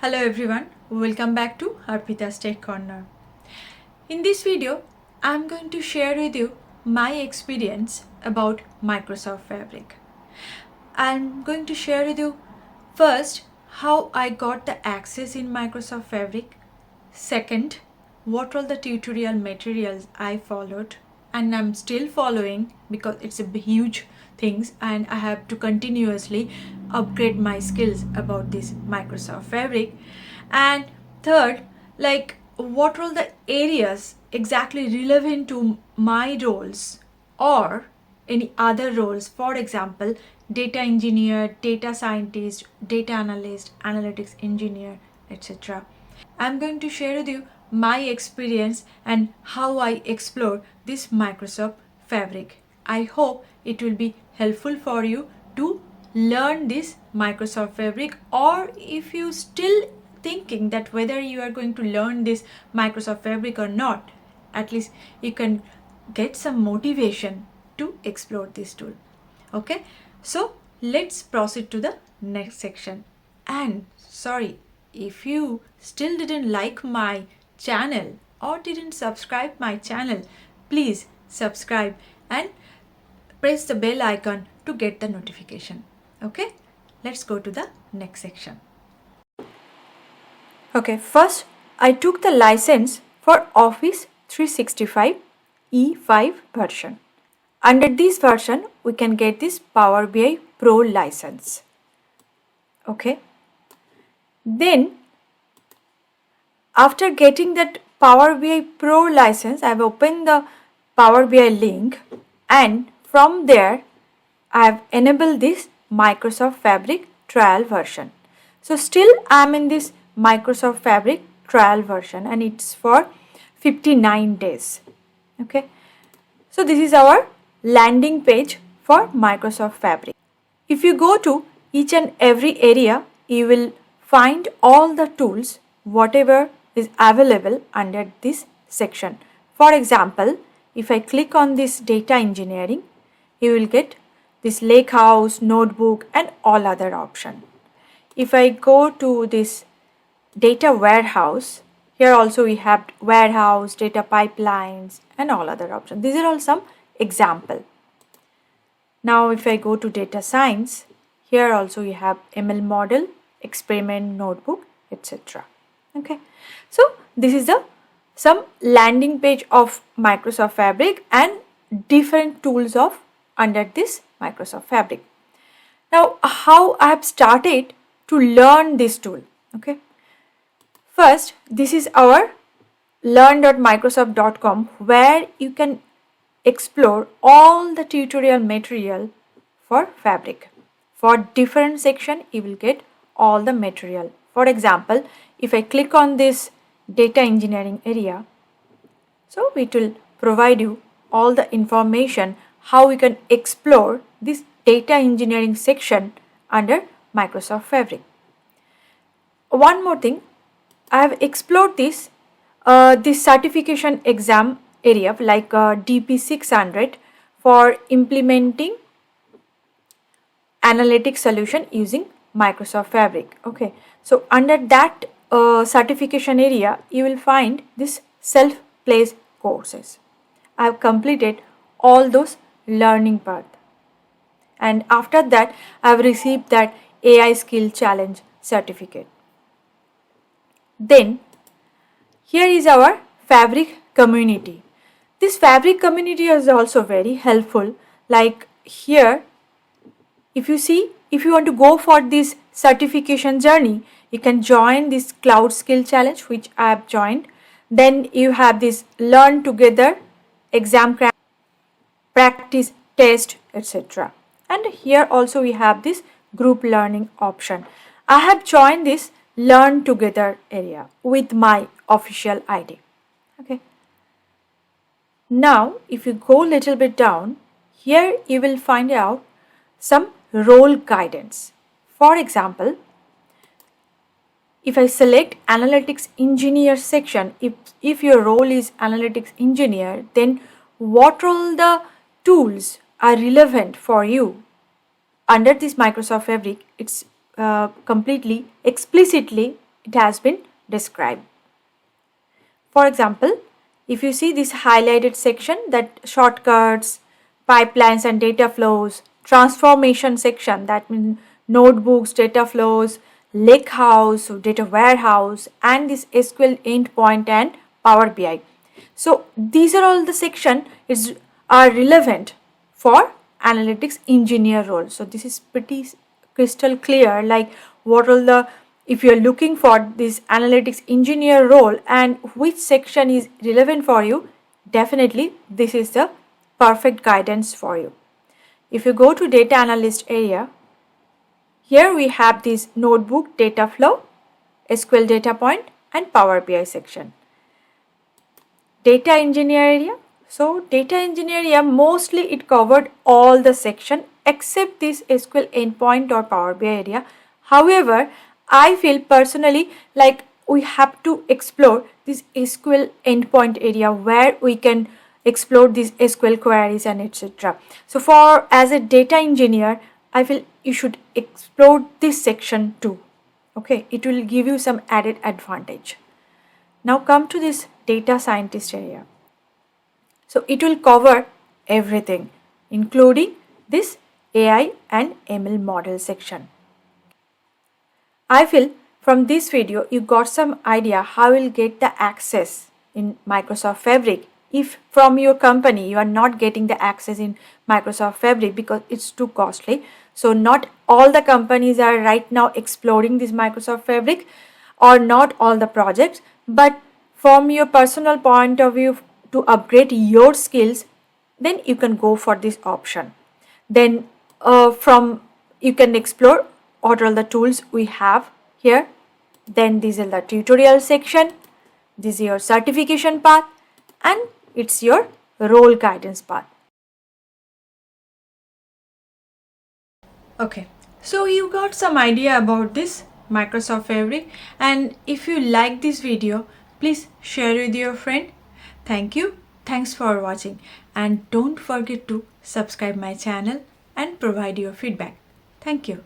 Hello everyone, welcome back to Arpita's Tech Corner. In this video, I'm going to share with you my experience about Microsoft Fabric. I'm going to share with you first how I got the access in Microsoft Fabric. Second, what all the tutorial materials I followed and I'm still following because it's a huge things and I have to continuously upgrade my skills about this Microsoft Fabric. And third, like what are all the areas exactly relevant to my roles or any other roles, for example data engineer, data scientist, data analyst, analytics engineer, etc. I'm going to share with you my experience and how I explore this Microsoft Fabric. I hope it will be helpful for you to learn this Microsoft Fabric, or if you still thinking that whether you are going to learn this Microsoft Fabric or not, at least you can get some motivation to explore this tool. Okay, so let's proceed to the next section. And sorry, if you still didn't like my channel or didn't subscribe my channel, please subscribe and press the bell icon to get the notification. Okay, let's go to the next section. Okay, first I took the license for Office 365 E5 version. Under this version, we can get this Power BI Pro license. Okay. Then, after getting that Power BI Pro license, I have opened the Power BI link, and from there, I have enabled this Microsoft Fabric trial version. So still I am in this Microsoft Fabric trial version and it's for 59 days. Okay. So this is our landing page for Microsoft Fabric. If you go to each and every area, you will find all the tools whatever is available under this section. For example, if I click on this data engineering, you will get this Lakehouse, Notebook and all other options. If I go to this data warehouse, here also we have warehouse, data pipelines and all other options. These are all some example. Now if I go to data science, here also you have ML model, experiment, notebook, etc. Okay, so this is some landing page of Microsoft Fabric and different tools of under this Microsoft Fabric. Now how I have started to learn this tool. Okay, first this is our learn.microsoft.com where you can explore all the tutorial material for Fabric. For different section, you will get all the material. For example, if I click on this data engineering area, so it will provide you all the information how we can explore this data engineering section under Microsoft Fabric. One more thing, I have explored this certification exam area like DP600 for implementing analytics solution using Microsoft Fabric. Okay, so under that certification area, you will find this self-paced courses. I have completed all those learning path, and after that, I have received that AI Skill Challenge certificate. Then, here is our Fabric community. This Fabric community is also very helpful. Like here, if you want to go for this certification journey, you can join this Cloud Skill Challenge, which I have joined. Then you have this Learn Together, Exam Practice, Test, etc. And here also we have this Group Learning option. I have joined this Learn Together area with my official ID. Okay. Now, if you go a little bit down, here you will find out some role guidance. For example, if I select Analytics Engineer section, if your role is Analytics Engineer, then what all the tools are relevant for you under this Microsoft Fabric, it's completely explicitly it has been described. For example, if you see this highlighted section, that shortcuts, pipelines and data flows, transformation section, that means notebooks, data flows, lakehouse, data warehouse, and this SQL endpoint and Power BI. So these are all the section are relevant for analytics engineer role. So this is pretty crystal clear, like what all the, if you're looking for this analytics engineer role and which section is relevant for you, definitely this is the perfect guidance for you. If you go to data analyst area, here we have this notebook, data flow, SQL data point and Power BI section. Data engineer area. So data engineer area, mostly it covered all the section except this SQL endpoint or Power BI area. However, I feel personally like we have to explore this SQL endpoint area where we can explore these SQL queries and etc. So for as a data engineer, I feel you should explore this section too. Okay, it will give you some added advantage. Now come to this data scientist area. So it will cover everything, including this AI and ML model section. I feel from this video you got some idea how you'll get the access in Microsoft Fabric. If from your company you are not getting the access in Microsoft Fabric because it's too costly. So not all the companies are right now exploring this Microsoft Fabric, or not all the projects, but from your personal point of view to upgrade your skills, then you can go for this option. Then from you can explore what are the tools we have here. Then this is the tutorial section, this is your certification path, and it's your role guidance path. Okay, so you got some idea about this Microsoft Fabric, and if you like this video, please share with your friend. Thank you. Thanks for watching, and don't forget to subscribe my channel and provide your feedback. Thank you.